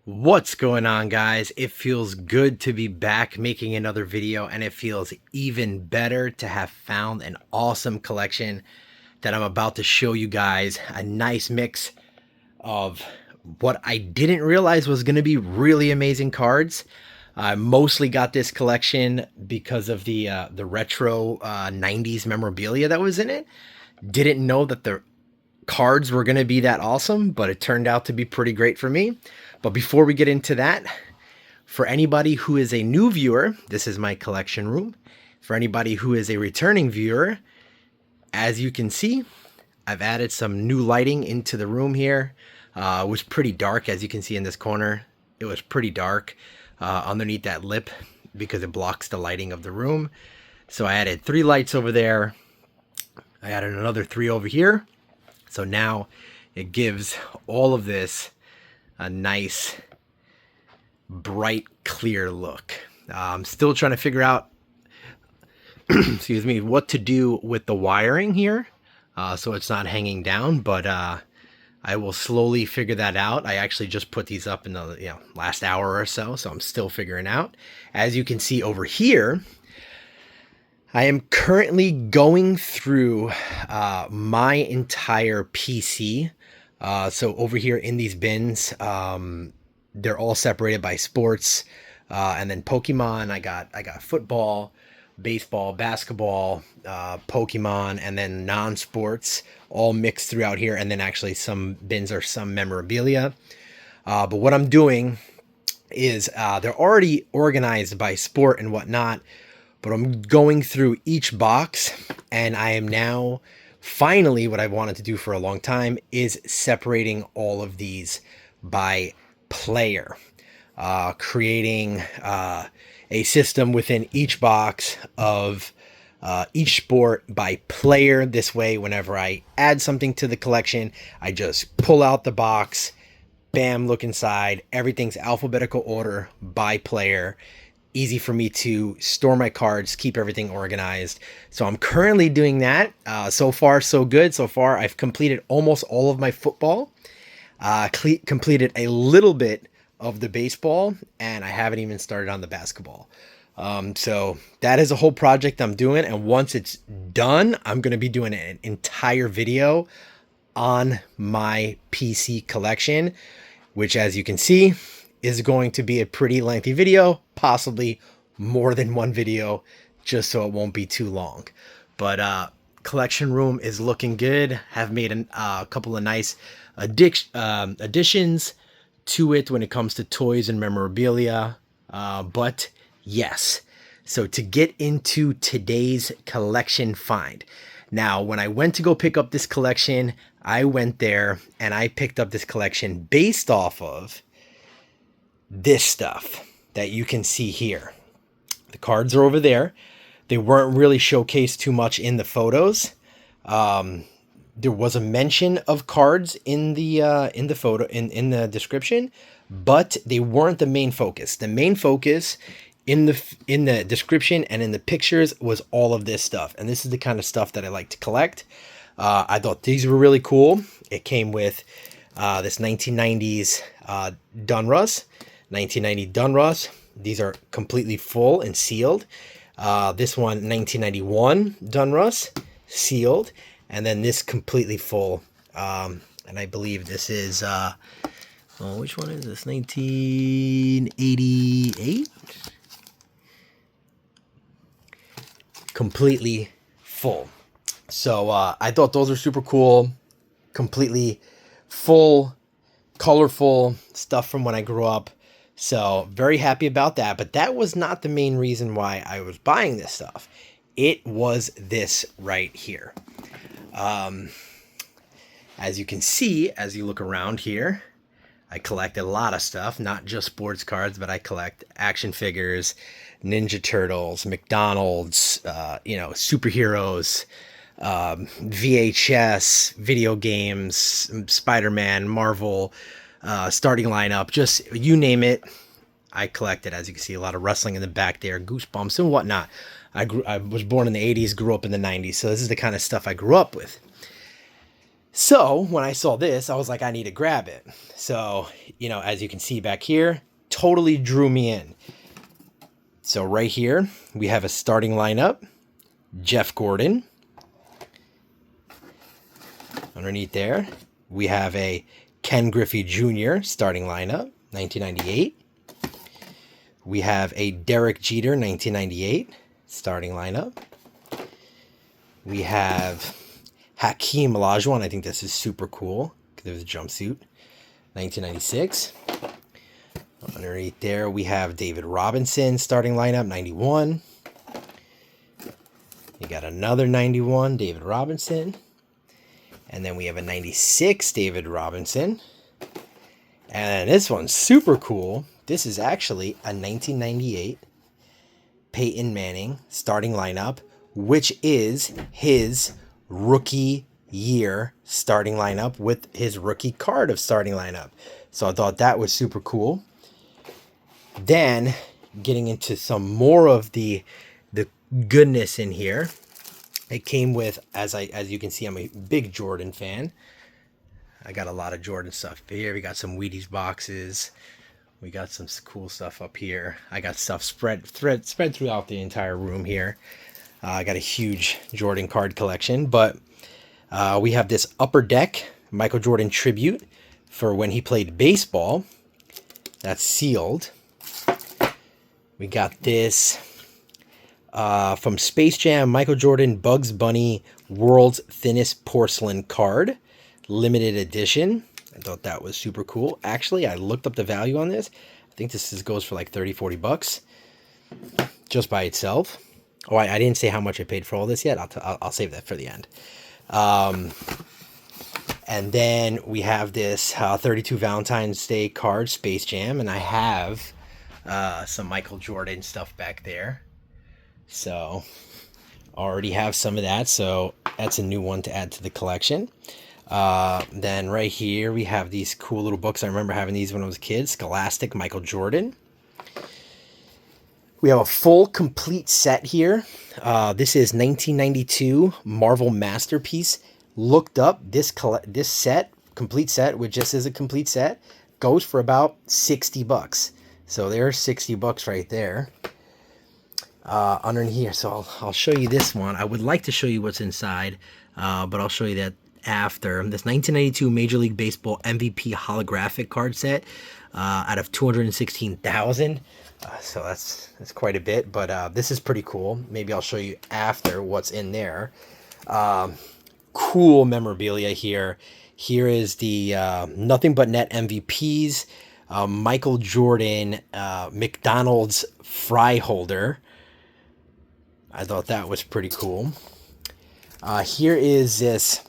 What's going on, guys? It feels good to be back making another video, and it feels even better to have found an awesome collection that I'm about to show you guys. A nice mix of what I didn't realize was going to be really amazing cards. I mostly got this collection because of the retro 90s memorabilia that was in it. Didn't know that the cards were going to be that awesome, but it turned out to be pretty great for me. But before we get into that, for anybody who is a new viewer, this is my collection room. For anybody who is a returning viewer, as you can see, I've added some new lighting into the room here. It was pretty dark, as you can see in this corner. It was pretty dark underneath that lip because it blocks the lighting of the room. So I added 3 lights over there. I added another 3 over here. So now it gives all of this a nice, bright, clear look. I'm still trying to figure out, excuse me, what to do with the wiring here so it's not hanging down, but I will slowly figure that out. I actually just put these up in the last hour or so, so I'm still figuring out. As you can see over here, I am currently going through my entire PC. So over here in these bins, they're all separated by sports, and then Pokemon. I got football, baseball, basketball, Pokemon, and then non-sports all mixed throughout here. And then actually some bins are some memorabilia. But what I'm doing is they're already organized by sport and whatnot. But I'm going through each box, and I am now finally, what I've wanted to do for a long time is separating all of these by player, creating a system within each box of each sport by player. This way, whenever I add something to the collection, I just pull out the box, bam, look inside. Everything's alphabetical order by player. Easy for me to store my cards, keep everything organized. So I'm currently doing that. So far, so good. So far, I've completed almost all of my football, completed a little bit of the baseball, and I haven't even started on the basketball. So that is a whole project I'm doing. And once it's done, I'm going to be doing an entire video on my PC collection, which, as you can see, is going to be a pretty lengthy video, possibly more than one video, just so it won't be too long. But collection room is looking good. Have made a couple of nice additions to it when it comes to toys and memorabilia. But yes, so to get into today's collection find. Now, when I went to go pick up this collection, I went there and I picked up this collection based off of this stuff that you can see here. The cards are over there. They weren't really showcased too much in the photos. There was a mention of cards in the photo in the description, but they weren't the main focus. The main focus in the description and in the pictures was all of this stuff, and this is the kind of stuff that I like to collect. I thought these were really cool. It came with this 1990s Donruss. 1990 Donruss. These are completely full and sealed. This one, 1991 Donruss, sealed. And then this completely full. And I believe this is, which one is this? 1988? Completely full. So I thought those were super cool. Completely full, colorful stuff from when I grew up. So very happy about that, but that was not the main reason why I was buying this stuff. It was this right here. As you can see, as you look around here, I collect a lot of stuff, not just sports cards, but I collect action figures, Ninja Turtles, McDonald's, superheroes, VHS, video games, Spider-Man, Marvel, starting lineup, just you name it, I collected. As you can see, a lot of wrestling in the back there, Goosebumps and whatnot. I was born in the 80s, grew up in the 90s, so this is the kind of stuff I grew up with. So when I saw this, I was like, I need to grab it. So, you know, as you can see back here, totally drew me in. So right here, we have a starting lineup. Jeff Gordon. Underneath there, we have a Ken Griffey Jr. starting lineup, 1998. We have a Derek Jeter, 1998, starting lineup. We have Hakeem Olajuwon. I think this is super cool because it was a jumpsuit, 1996. Underneath there, we have David Robinson, starting lineup, 91. You got another 91, David Robinson. And then we have a 96 David Robinson. And this one's super cool. This is actually a 1998 Peyton Manning starting lineup, which is his rookie year starting lineup with his rookie card of starting lineup. So I thought that was super cool. Then getting into some more of the goodness in here. It came with, as you can see, I'm a big Jordan fan. I got a lot of Jordan stuff here. We got some Wheaties boxes. We got some cool stuff up here. I got stuff spread throughout the entire room here. I got a huge Jordan card collection, but we have this Upper Deck Michael Jordan tribute for when he played baseball. That's sealed. We got this from Space Jam, Michael Jordan Bugs Bunny World's Thinnest Porcelain Card, limited edition. I thought that was super cool. Actually, I looked up the value on this. I think this goes for like 30-40 bucks just by itself. Oh, I didn't say how much I paid for all this yet. I'll save that for the end. And then we have this 32 Valentine's Day card, Space Jam, and I have some Michael Jordan stuff back there. So already have some of that, so that's a new one to add to the collection. Then right here we have these cool little books. I remember having these when I was a kid. Scholastic Michael Jordan. We have a full complete set here. This is 1992 Marvel Masterpiece. Looked up this set, complete set, which just is a complete set, goes for about 60 bucks. So there's 60 bucks right there. Underneath here, so I'll show you this one. I would like to show you what's inside, but I'll show you that after. This 1992 Major League Baseball MVP holographic card set out of 216,000. So that's quite a bit, but this is pretty cool. Maybe I'll show you after what's in there. Cool memorabilia here. Here is the Nothing But Net MVPs, Michael Jordan McDonald's fry holder. I thought that was pretty cool. Here is this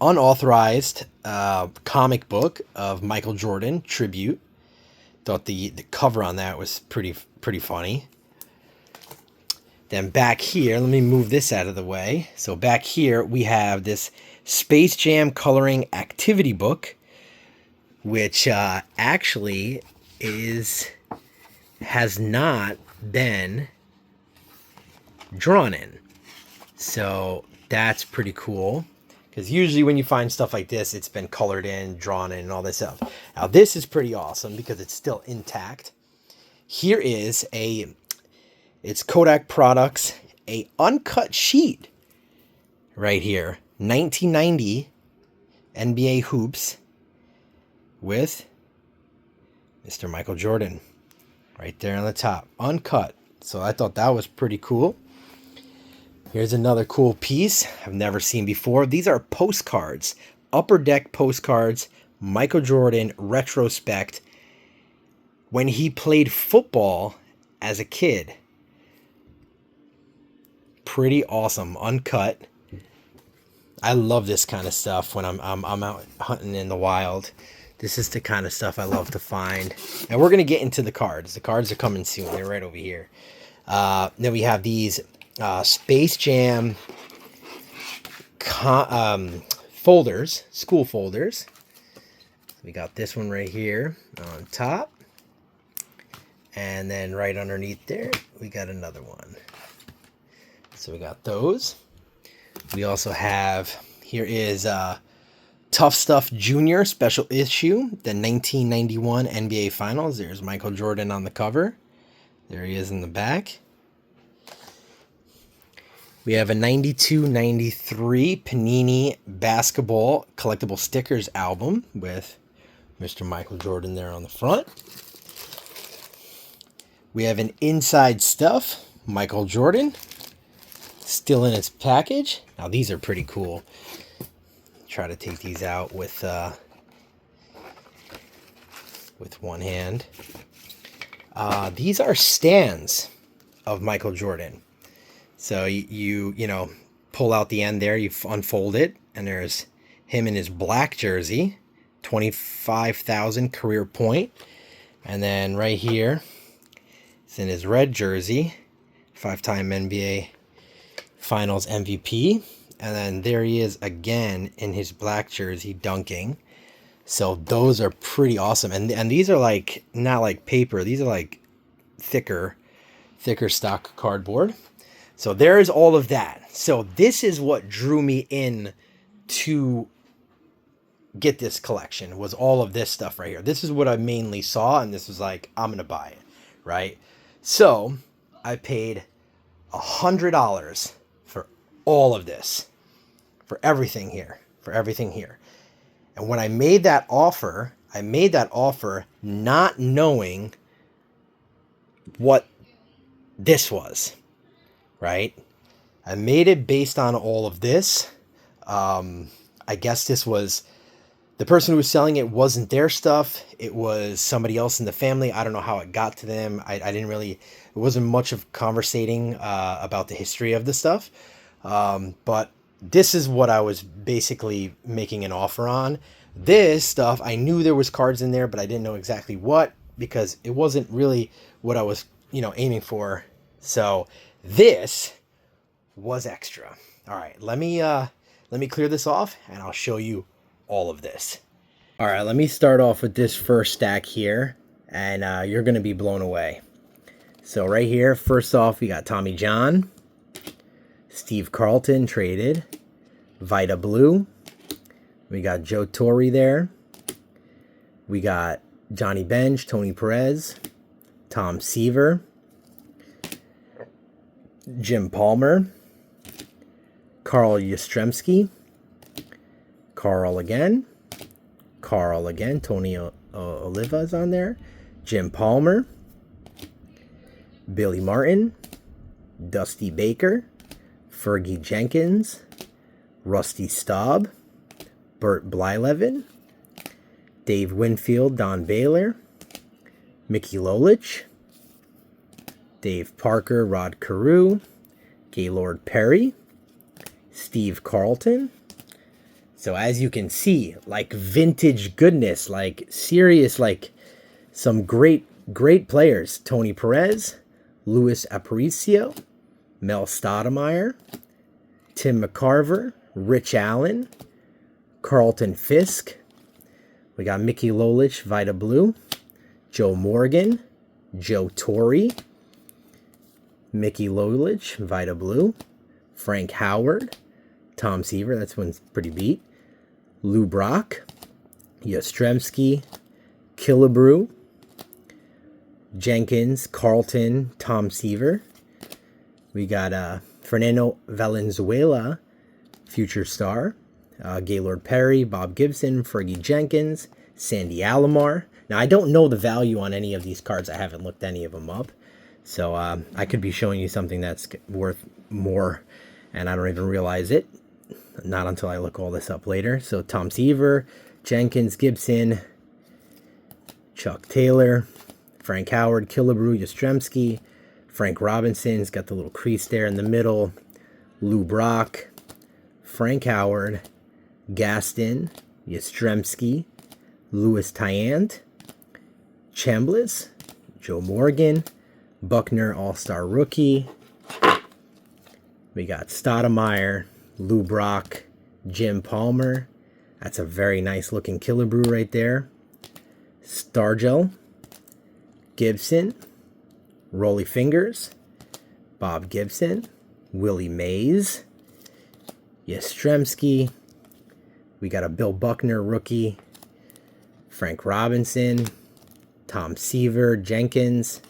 unauthorized comic book of Michael Jordan tribute. Thought the cover on that was pretty funny. Then back here, let me move this out of the way. So back here we have this Space Jam coloring activity book, which actually has not been drawn in. So that's pretty cool, because usually when you find stuff like this, it's been colored in, drawn in, and all this stuff. Now this is pretty awesome because it's still intact. Here is it's Kodak Products, a uncut sheet right here, 1990 NBA hoops with Mr. Michael Jordan right there on the top, uncut. So I thought that was pretty cool. Here's another cool piece I've never seen before. These are postcards, Upper Deck postcards, Michael Jordan retrospect when he played football as a kid. Pretty awesome, uncut. I love this kind of stuff when I'm out hunting in the wild. This is the kind of stuff I love to find. And we're gonna get into the cards. The cards are coming soon. They're right over here. Then we have these Space Jam folders, school folders. We got this one right here on top, and then right underneath there we got another one. So we got those. We also have Here is Tough Stuff Junior Special Issue, the 1991 NBA Finals. There's Michael Jordan on the cover. There he is in the back. We have a 92-93 Panini Basketball Collectible Stickers album with Mr. Michael Jordan there on the front. We have an Inside Stuff Michael Jordan still in its package. Now these are pretty cool. Try to take these out with one hand. These are stands of Michael Jordan. So you know, pull out the end there, you unfold it, and there's him in his black jersey, 25,000 career point. And then right here, it's in his red jersey, 5-time NBA Finals MVP. And then there he is again in his black jersey dunking. So those are pretty awesome. And these are like, not like paper. These are like thicker stock cardboard. So there's all of that. So this is what drew me in to get this collection, was all of this stuff right here. This is what I mainly saw, and this was like, I'm going to buy it, right? So I paid $100 for all of this, for everything here. And when I made that offer, not knowing what this was, right? I made it based on all of this. I guess this was, the person who was selling it wasn't their stuff. It was somebody else in the family. I don't know how it got to them. I didn't really, it wasn't much of conversating about the history of the stuff. But this is what I was basically making an offer on. This stuff, I knew there was cards in there, but I didn't know exactly what, because it wasn't really what I was, you know, aiming for. So this was extra. All right, let me clear this off, and I'll show you all of this. All right, let me start off with this first stack here, and you're gonna be blown away. So right here, first off, we got Tommy John, Steve Carlton traded, Vita Blue. We got Joe Torre there. We got Johnny Bench, Tony Perez, Tom Seaver, Jim Palmer, Carl Yastrzemski, Carl again, Tony Oliva's on there, Jim Palmer, Billy Martin, Dusty Baker, Fergie Jenkins, Rusty Staub, Bert Blyleven, Dave Winfield, Don Baylor, Mickey Lolich, Dave Parker, Rod Carew, Gaylord Perry, Steve Carlton. So as you can see, like vintage goodness, like serious, like some great players. Tony Perez, Luis Aparicio, Mel Stoudemire, Tim McCarver, Rich Allen, Carlton Fisk. We got Mickey Lolich, Vita Blue, Joe Morgan, Joe Torre, Mickey Lolich, Vita Blue, Frank Howard, Tom Seaver, that's one's pretty beat, Lou Brock, Yastrzemski, Killebrew, Jenkins, Carlton, Tom Seaver. We got Fernando Valenzuela, future star, Gaylord Perry, Bob Gibson, Fergie Jenkins, Sandy Alomar. Now, I don't know the value on any of these cards. I haven't looked any of them up. So I could be showing you something that's worth more, and I don't even realize it. Not until I look all this up later. So Tom Seaver, Jenkins, Gibson, Chuck Taylor, Frank Howard, Killebrew, Yastrzemski, Frank Robinson's got the little crease there in the middle, Lou Brock, Frank Howard, Gaston, Yastrzemski, Louis Tyant, Chambliss, Joe Morgan, Buckner All-Star Rookie. We got Stoudemire, Lou Brock, Jim Palmer. That's a very nice looking Killebrew right there. Stargell, Gibson, Rolly Fingers, Bob Gibson, Willie Mays, Yastrzemski, We got a Bill Buckner rookie, Frank Robinson, Tom Seaver, Jenkins,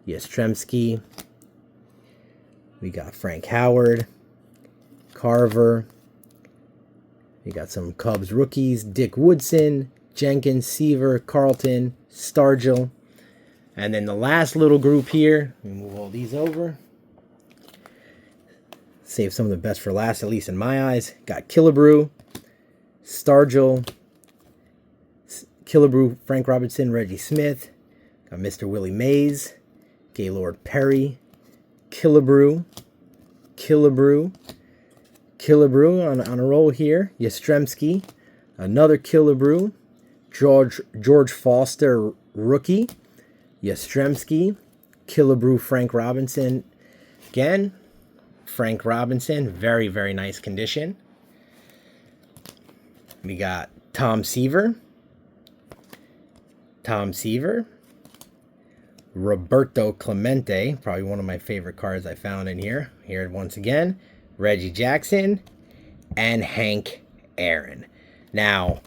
Yastrzemski. We got Frank Howard, Carver. We got some Cubs rookies, Dick Woodson, Jenkins, Seaver, Carlton, Stargell. And then the last little group here, we move all these over. Save some of the best for last, at least in my eyes. Got Killebrew, Stargell, Killebrew, Frank Robinson, Reggie Smith. Got Mr. Willie Mays, Gaylord Perry, Killebrew on a roll here. Yastrzemski, another Killebrew, George Foster rookie, Yastrzemski, Killebrew, Frank Robinson again. Frank Robinson, very, very nice condition. We got Tom Seaver, Roberto Clemente, probably one of my favorite cards I found in here. Here once again, Reggie Jackson, and Hank Aaron. Now,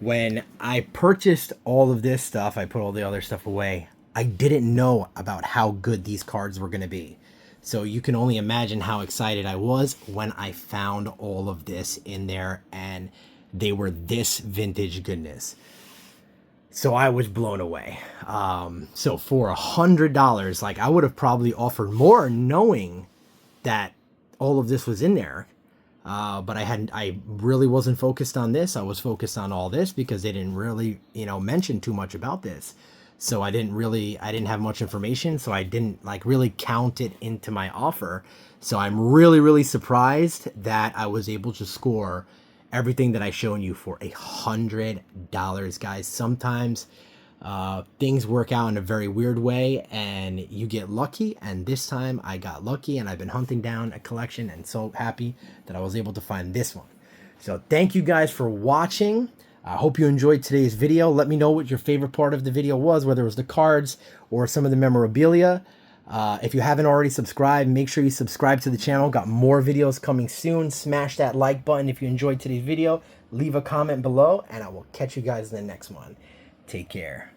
when I purchased all of this stuff, I put all the other stuff away. I didn't know about how good these cards were going to be. So you can only imagine how excited I was when I found all of this in there and they were this vintage goodness. So I was blown away. So for $100, like, I would have probably offered more knowing that all of this was in there. But I really wasn't focused on this. I was focused on all this because they didn't really, mention too much about this. So I didn't have much information. So I didn't really count it into my offer. So I'm really, really surprised that I was able to score everything that I shown you for $100, guys. Sometimes things work out in a very weird way and you get lucky, and this time I got lucky and I've been hunting down a collection and so happy that I was able to find this one. So thank you guys for watching. I hope you enjoyed today's video. Let me know what your favorite part of the video was, whether it was the cards or some of the memorabilia. If you haven't already subscribed, make sure you subscribe to the channel. Got more videos coming soon. Smash that like button if you enjoyed today's video. Leave a comment below, and I will catch you guys in the next one. Take care.